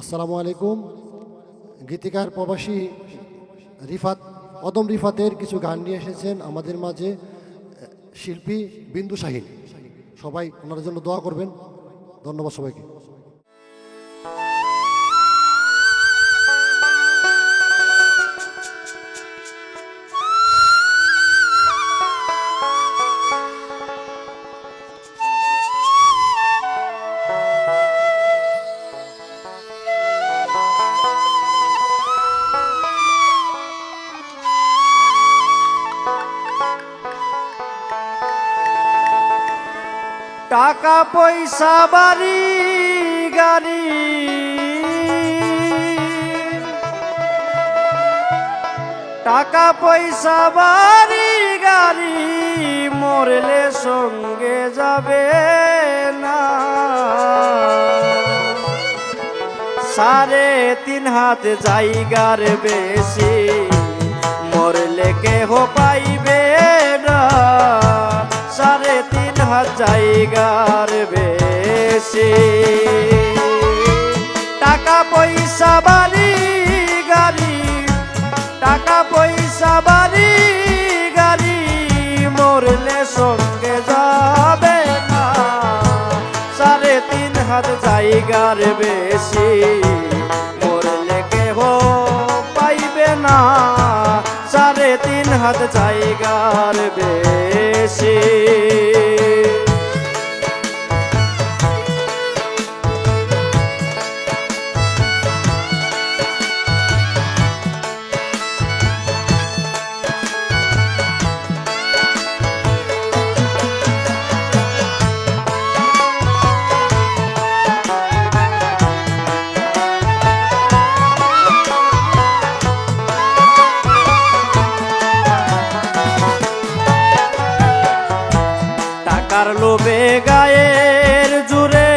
আসসালামু আলাইকুম। গীতিকার প্রবাসী রিফাত অদম রিফাতের কিছু গান নিয়ে এসেছেন আমাদের মাঝে শিল্পী বিন্দু শাহিন। সবাই ওনার জন্য দোয়া করবেন। ধন্যবাদ সবাইকে। টাকা পয়সা বাড়ি গাড়ি টাকা পয়সা বাড়ি গাড়ি মরলে সঙ্গে যাবে না। 3.5 হাত জায়গার বেশি মরলে কেহ পাইবে না। 3.5 হাত জায়গার বেশি টাকা পয়সা বাড়ি গাড়ি টাকা পয়সা বাড়ি গাড়ি মরলে সঙ্গে যাবে না। 3.5 হাত জায়গার বেশি মরলে কেহ পাইবে না। 3.5 হাত জায়গার বেশি টাকার লোভে গায়ের জুড়ে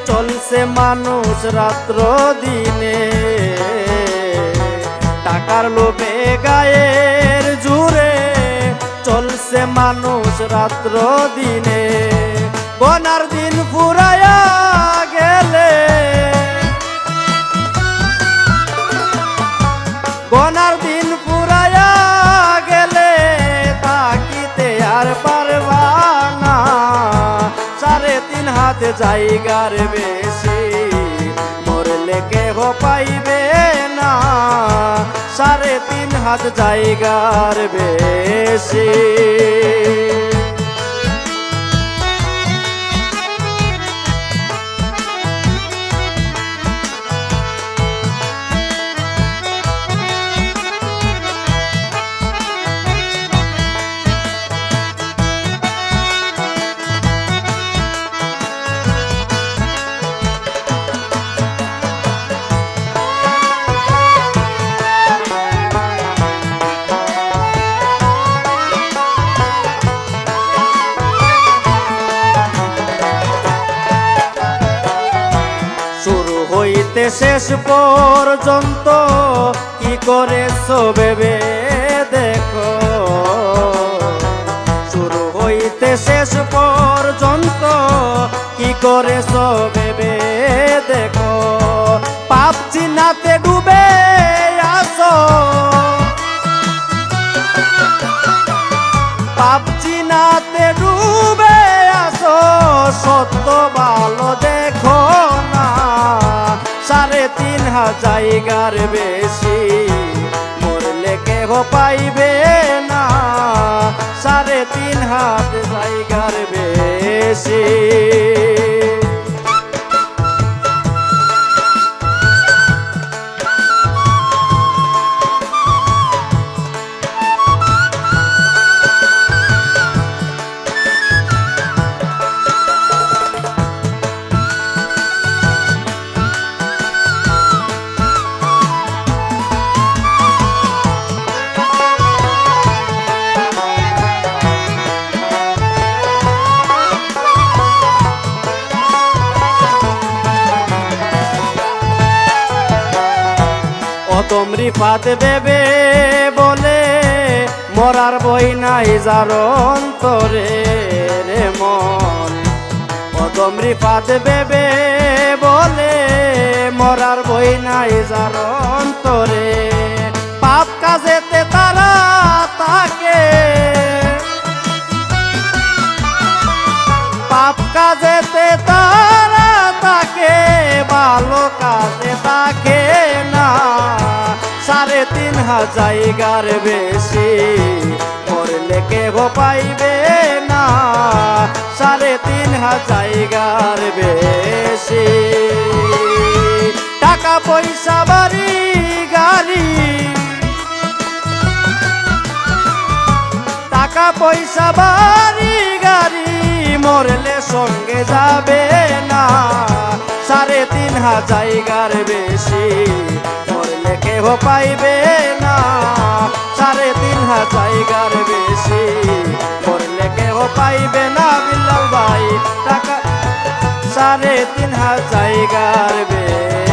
চলছে মানুষ রাত্র দিনে। টাকার লোভে গায়ের জুড়ে চলছে মানুষ রাত্র দিনে। গোনার দিন ফুরায়া গেলে গোনার দিন ফুরায়া গেলে তাকিতে আর পারবা না। 3.5 হাত জায়গার বেশি মরলে কেহ পাইবে না। 3.5 হাত জায়গার বেশি হইতে শেষ পর্যন্ত কি করেছো ভেবে দেখো। শুরু হইতে শেষ পর্যন্ত কি করেছো ভেবে দেখো। পাপ চিনাতে ডুবে আসো পাপ চিনাতে ডুবে আসো। সত্য ভালো দেখো না। 3.5 হাত জায়গার বেশি মরলে কেহ পাইবে না। 3.5 হাত জায়গার বেশি অদম রিফাত ভেবে বলে মরার বই নাই যার অন্তরে রে মন। অদম রিফাত ভেবে বলে মরার বই নাই যার অন্তরে পাপ কাজেতে তারা তাকে পাপ কাজেতে তারা তাকে ভালো কাজে তাকে না 3,500 জায়গার বেশি মরলে কেহ পাইবে না 3,500 জায়গার বেশি টাকা পয়সা বাড়ি গাড়ি টাকা পয়সা বাড়ি গাড়ি মরলে সঙ্গে যাবে না 3,500 জায়গার বেশি মরলে কেহ পাইবে না 3,500 জায়গার বেশি মরলে কেহ পাইবে না বিল্লাল ভাই টাকা 3,500 জায়গার বেশি